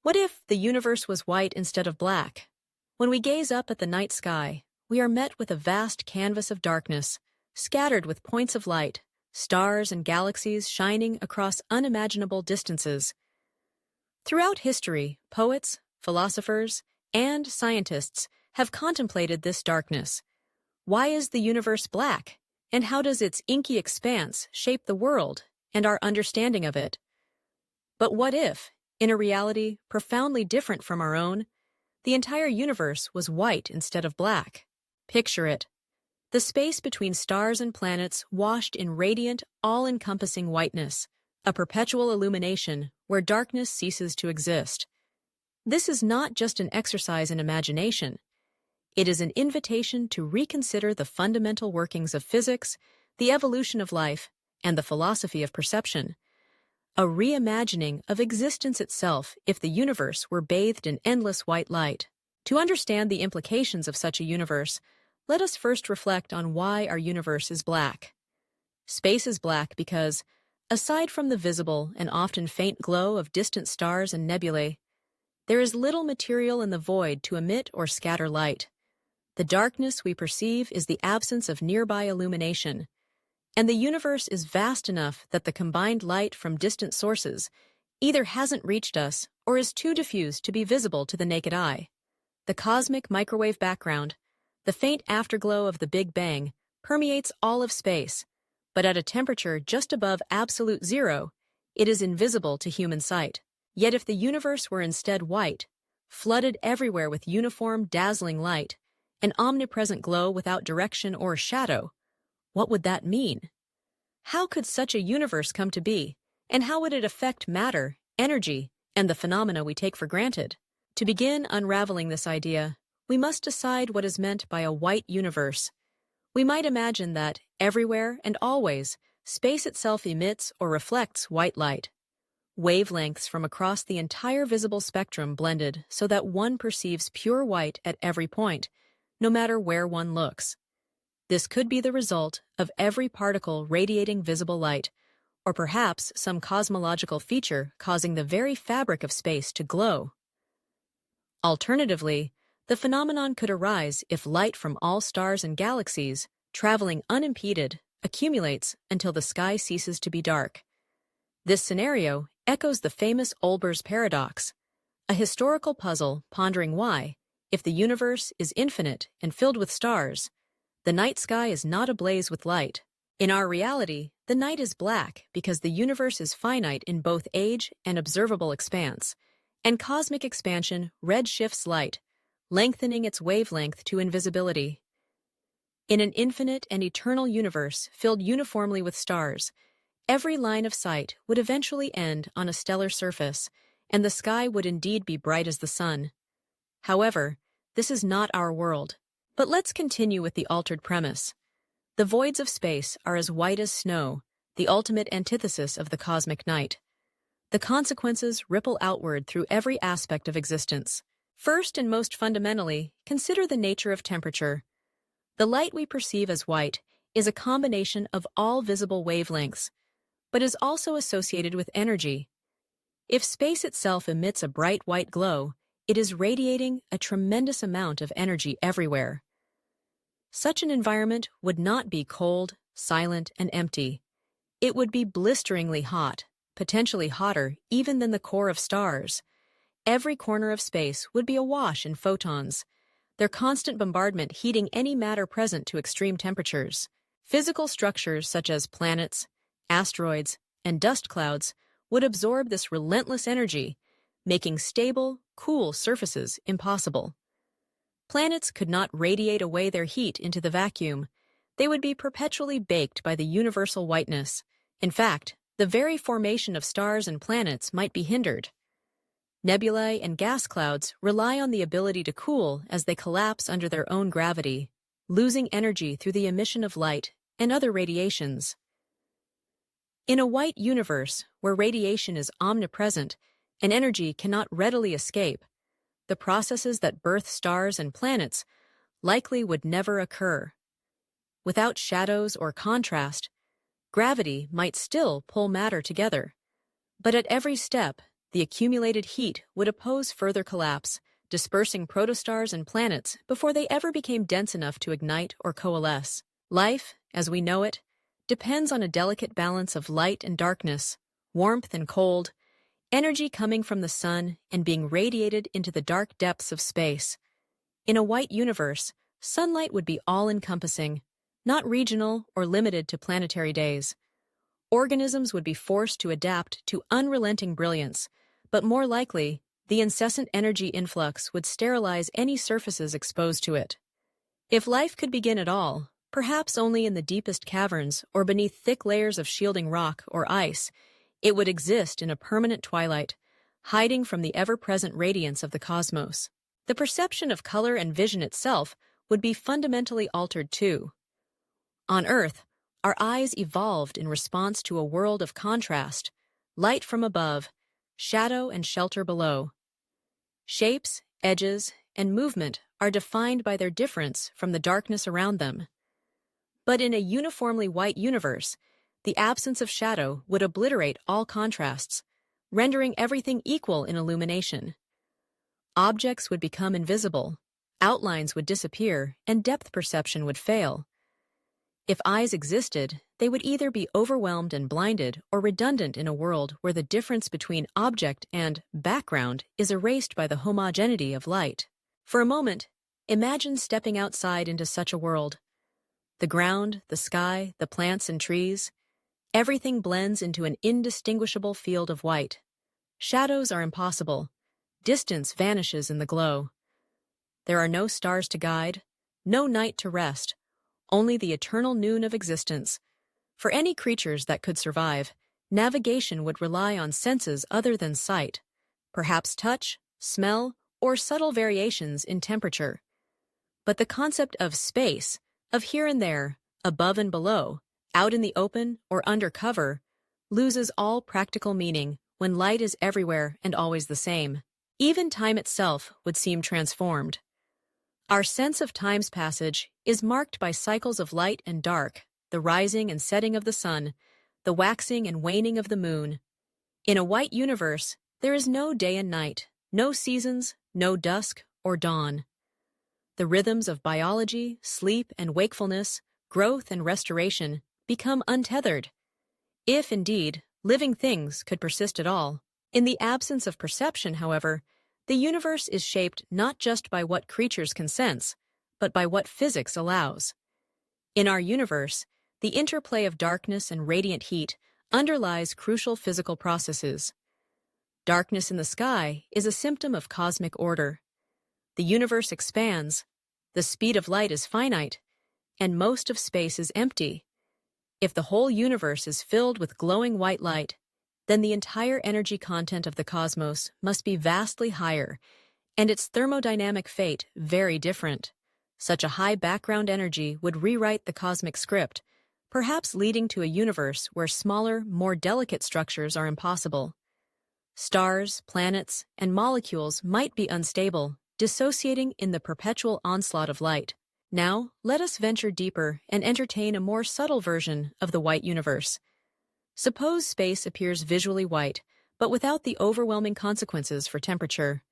What if the universe was white instead of black? When we gaze up at the night sky, we are met with a vast canvas of darkness, scattered with points of light, stars and galaxies shining across unimaginable distances. Throughout history, poets, philosophers, and scientists have contemplated this darkness. Why is the universe black? And how does its inky expanse shape the world and our understanding of it? But what if, in a reality profoundly different from our own, the entire universe was white instead of black? Picture it. The space between stars and planets washed in radiant, all-encompassing whiteness, a perpetual illumination where darkness ceases to exist. This is not just an exercise in imagination. It is an invitation to reconsider the fundamental workings of physics, the evolution of life, and the philosophy of perception. A reimagining of existence itself if the universe were bathed in endless white light. To understand the implications of such a universe, let us first reflect on why our universe is black. Space is black because, aside from the visible and often faint glow of distant stars and nebulae, there is little material in the void to emit or scatter light. The darkness we perceive is the absence of nearby illumination, and the universe is vast enough that the combined light from distant sources either hasn't reached us or is too diffused to be visible to the naked eye. The cosmic microwave background, the faint afterglow of the Big Bang, permeates all of space, but at a temperature just above absolute zero, it is invisible to human sight. Yet if the universe were instead white, flooded everywhere with uniform, dazzling light, an omnipresent glow without direction or shadow, what would that mean? How could such a universe come to be, and how would it affect matter, energy, and the phenomena we take for granted? To begin unraveling this idea, we must decide what is meant by a white universe. We might imagine that, everywhere and always, space itself emits or reflects white light. Wavelengths from across the entire visible spectrum blended so that one perceives pure white at every point, no matter where one looks. This could be the result of every particle radiating visible light, or perhaps some cosmological feature causing the very fabric of space to glow. Alternatively, the phenomenon could arise if light from all stars and galaxies, traveling unimpeded, accumulates until the sky ceases to be dark. This scenario echoes the famous Olber's paradox, a historical puzzle pondering why, if the universe is infinite and filled with stars, the night sky is not ablaze with light. In our reality, the night is black because the universe is finite in both age and observable expanse, and cosmic expansion redshifts light, lengthening its wavelength to invisibility. In an infinite and eternal universe filled uniformly with stars, every line of sight would eventually end on a stellar surface, and the sky would indeed be bright as the sun. However, this is not our world. But let's continue with the altered premise. The voids of space are as white as snow, the ultimate antithesis of the cosmic night. The consequences ripple outward through every aspect of existence. First and most fundamentally, consider the nature of temperature. The light we perceive as white is a combination of all visible wavelengths, but is also associated with energy. If space itself emits a bright white glow, it is radiating a tremendous amount of energy everywhere. Such an environment would not be cold, silent, and empty. It would be blisteringly hot, potentially hotter even than the core of stars. Every corner of space would be awash in photons, their constant bombardment heating any matter present to extreme temperatures. Physical structures such as planets, asteroids, and dust clouds would absorb this relentless energy, making stable, cool surfaces impossible. Planets could not radiate away their heat into the vacuum. They would be perpetually baked by the universal whiteness. In fact, the very formation of stars and planets might be hindered. Nebulae and gas clouds rely on the ability to cool as they collapse under their own gravity, losing energy through the emission of light and other radiations. In a white universe where radiation is omnipresent and energy cannot readily escape, the processes that birth stars and planets likely would never occur. Without shadows or contrast, gravity might still pull matter together. But at every step, The accumulated heat would oppose further collapse, dispersing protostars and planets before they ever became dense enough to ignite or coalesce. Life, as we know it, depends on a delicate balance of light and darkness, warmth and cold, energy coming from the sun and being radiated into the dark depths of space. In a white universe, sunlight would be all-encompassing, not regional or limited to planetary days. Organisms would be forced to adapt to unrelenting brilliance, but more likely, the incessant energy influx would sterilize any surfaces exposed to it. If life could begin at all, perhaps only in the deepest caverns or beneath thick layers of shielding rock or ice, it would exist in a permanent twilight, hiding from the ever-present radiance of the cosmos. The perception of color and vision itself would be fundamentally altered too. On Earth, our eyes evolved in response to a world of contrast, light from above, shadow and shelter below. Shapes, edges, and movement are defined by their difference from the darkness around them. But in a uniformly white universe, the absence of shadow would obliterate all contrasts, rendering everything equal in illumination. Objects would become invisible, outlines would disappear, and depth perception would fail. If eyes existed, they would either be overwhelmed and blinded or redundant in a world where the difference between object and background is erased by the homogeneity of light. For a moment, imagine stepping outside into such a world. The ground, the sky, the plants and trees, everything blends into an indistinguishable field of white. Shadows are impossible. Distance vanishes in the glow. There are no stars to guide, no night to rest, only the eternal noon of existence. For any creatures that could survive, navigation would rely on senses other than sight, perhaps touch, smell, or subtle variations in temperature. But the concept of space, of here and there, above and below, out in the open or under cover, loses all practical meaning when light is everywhere and always the same. Even time itself would seem transformed. Our sense of time's passage is marked by cycles of light and dark, the rising and setting of the sun, the waxing and waning of the moon. In a white universe, there is no day and night, no seasons, no dusk or dawn. The rhythms of biology, sleep and wakefulness, growth and restoration become untethered. If, indeed, living things could persist at all. In the absence of perception, however, the universe is shaped not just by what creatures can sense, but by what physics allows. In our universe, the interplay of darkness and radiant heat underlies crucial physical processes. Darkness in the sky is a symptom of cosmic order. The universe expands, the speed of light is finite, and most of space is empty. If the whole universe is filled with glowing white light, then the entire energy content of the cosmos must be vastly higher, and its thermodynamic fate very different. Such a high background energy would rewrite the cosmic script, perhaps leading to a universe where smaller, more delicate structures are impossible. Stars, planets, and molecules might be unstable, dissociating in the perpetual onslaught of light. Now, let us venture deeper and entertain a more subtle version of the white universe. Suppose space appears visually white, but without the overwhelming consequences for temperature.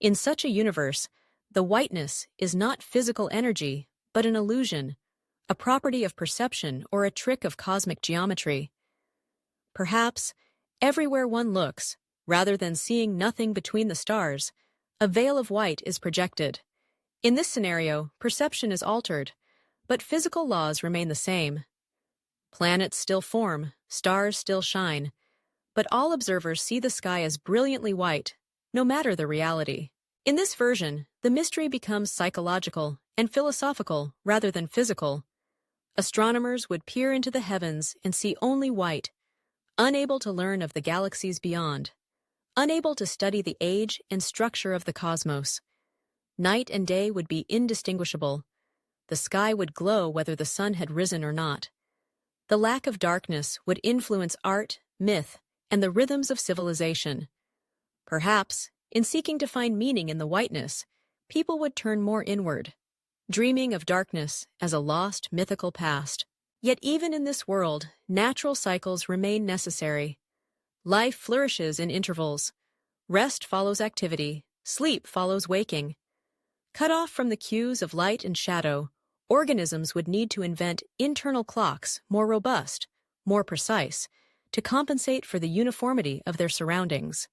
In such a universe, the whiteness is not physical energy, but an illusion, a property of perception or a trick of cosmic geometry. Perhaps, everywhere one looks, rather than seeing nothing between the stars, a veil of white is projected. In this scenario, perception is altered, but physical laws remain the same. Planets still form, stars still shine, but all observers see the sky as brilliantly white, no matter the reality. In this version, the mystery becomes psychological and philosophical rather than physical. Astronomers would peer into the heavens and see only white, unable to learn of the galaxies beyond, unable to study the age and structure of the cosmos. Night and day would be indistinguishable. The sky would glow whether the sun had risen or not. The lack of darkness would influence art, myth, and the rhythms of civilization. Perhaps, in seeking to find meaning in the whiteness, people would turn more inward, dreaming of darkness as a lost mythical past. Yet even in this world, natural cycles remain necessary. Life flourishes in intervals. Rest follows activity, sleep follows waking. Cut off from the cues of light and shadow, organisms would need to invent internal clocks more robust, more precise, to compensate for the uniformity of their surroundings.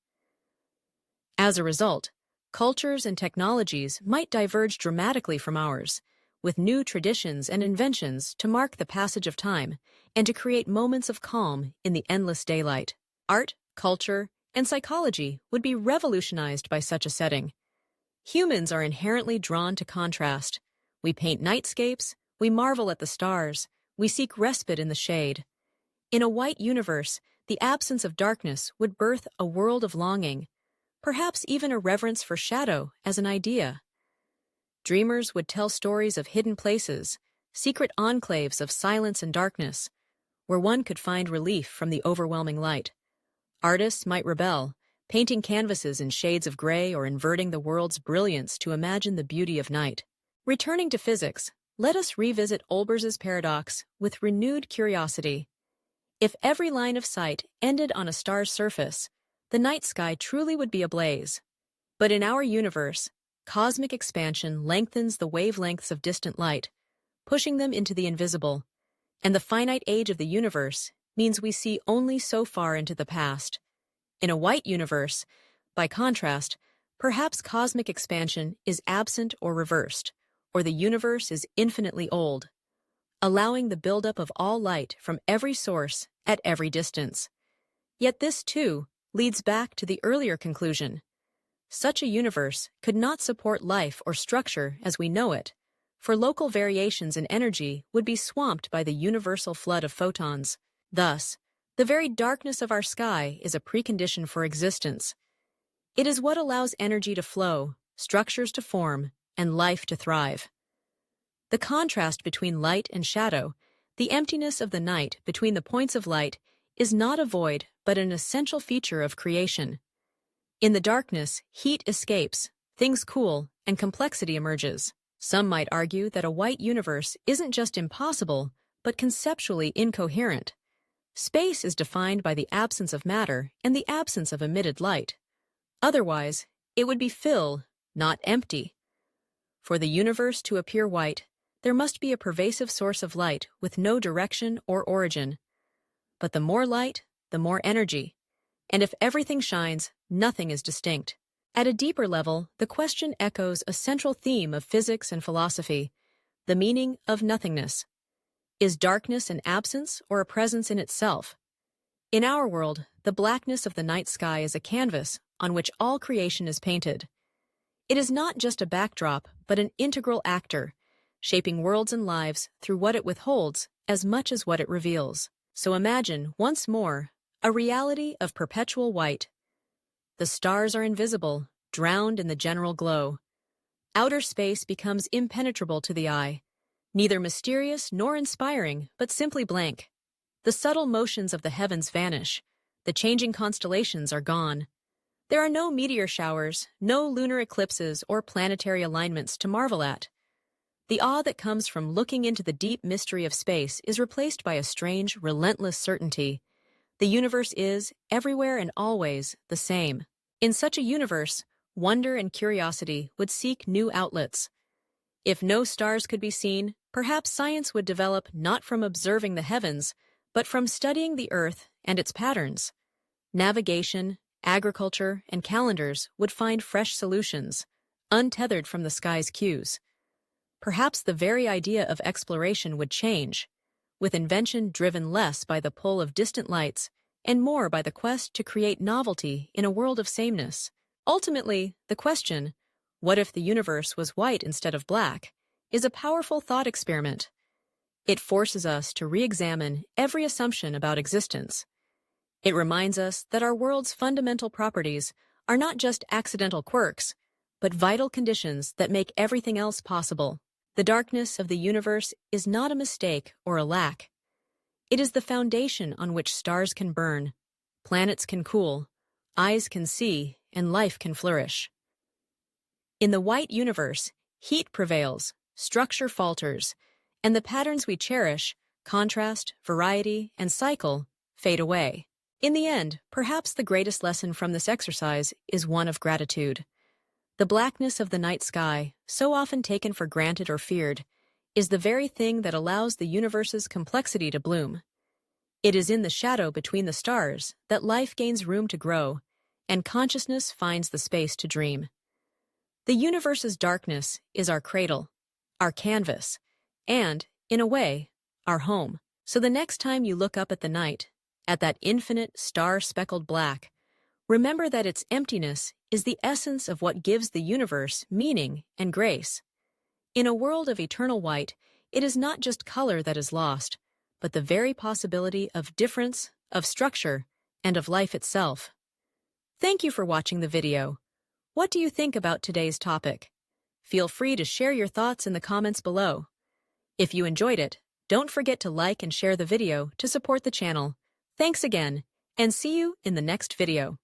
As a result, cultures and technologies might diverge dramatically from ours, with new traditions and inventions to mark the passage of time and to create moments of calm in the endless daylight. Art, culture, and psychology would be revolutionized by such a setting. Humans are inherently drawn to contrast. We paint nightscapes, we marvel at the stars, we seek respite in the shade. In a white universe, the absence of darkness would birth a world of longing, perhaps even a reverence for shadow as an idea. Dreamers would tell stories of hidden places, secret enclaves of silence and darkness, where one could find relief from the overwhelming light. Artists might rebel, painting canvases in shades of gray or inverting the world's brilliance to imagine the beauty of night. Returning to physics, let us revisit Olbers's paradox with renewed curiosity. If every line of sight ended on a star's surface, the night sky truly would be ablaze. But in our universe, cosmic expansion lengthens the wavelengths of distant light, pushing them into the invisible, and the finite age of the universe means we see only so far into the past. In a white universe, by contrast, perhaps cosmic expansion is absent or reversed, or the universe is infinitely old, allowing the buildup of all light from every source at every distance. Yet this, too, leads back to the earlier conclusion. Such a universe could not support life or structure as we know it, for local variations in energy would be swamped by the universal flood of photons. Thus, the very darkness of our sky is a precondition for existence. It is what allows energy to flow, structures to form, and life to thrive. The contrast between light and shadow, the emptiness of the night between the points of light, is not a void but an essential feature of creation. In the darkness, heat escapes, things cool, and complexity emerges. Some might argue that a white universe isn't just impossible, but conceptually incoherent. Space is defined by the absence of matter and the absence of emitted light. Otherwise, it would be fill, not empty. For the universe to appear white, there must be a pervasive source of light with no direction or origin. But the more light, the more energy. And if everything shines, nothing is distinct. At a deeper level, the question echoes a central theme of physics and philosophy, the meaning of nothingness. Is darkness an absence or a presence in itself? In our world, the blackness of the night sky is a canvas on which all creation is painted. It is not just a backdrop, but an integral actor, shaping worlds and lives through what it withholds as much as what it reveals. So imagine, once more, a reality of perpetual white. The stars are invisible, drowned in the general glow. Outer space becomes impenetrable to the eye, neither mysterious nor inspiring, but simply blank. The subtle motions of the heavens vanish. The changing constellations are gone. There are no meteor showers, no lunar eclipses or planetary alignments to marvel at. The awe that comes from looking into the deep mystery of space is replaced by a strange, relentless certainty. The universe is, everywhere and always, the same. In such a universe, wonder and curiosity would seek new outlets. If no stars could be seen, perhaps science would develop not from observing the heavens, but from studying the Earth and its patterns. Navigation, agriculture, and calendars would find fresh solutions, untethered from the sky's cues. Perhaps the very idea of exploration would change, with invention driven less by the pull of distant lights and more by the quest to create novelty in a world of sameness. Ultimately, the question, what if the universe was white instead of black, is a powerful thought experiment. It forces us to re-examine every assumption about existence. It reminds us that our world's fundamental properties are not just accidental quirks, but vital conditions that make everything else possible. The darkness of the universe is not a mistake or a lack. It is the foundation on which stars can burn, planets can cool, eyes can see, and life can flourish. In the white universe, heat prevails, structure falters, and the patterns we cherish, contrast, variety, and cycle, fade away. In the end, perhaps the greatest lesson from this exercise is one of gratitude. The blackness of the night sky, so often taken for granted or feared, is the very thing that allows the universe's complexity to bloom. It is in the shadow between the stars that life gains room to grow, and consciousness finds the space to dream. The universe's darkness is our cradle, our canvas, and, in a way, our home. So the next time you look up at the night, at that infinite star-speckled black, remember that its emptiness is the essence of what gives the universe meaning and grace. In a world of eternal white, it is not just color that is lost, but the very possibility of difference, of structure, and of life itself. Thank you for watching the video. What do you think about today's topic? Feel free to share your thoughts in the comments below. If you enjoyed it, don't forget to like and share the video to support the channel. Thanks again, and see you in the next video.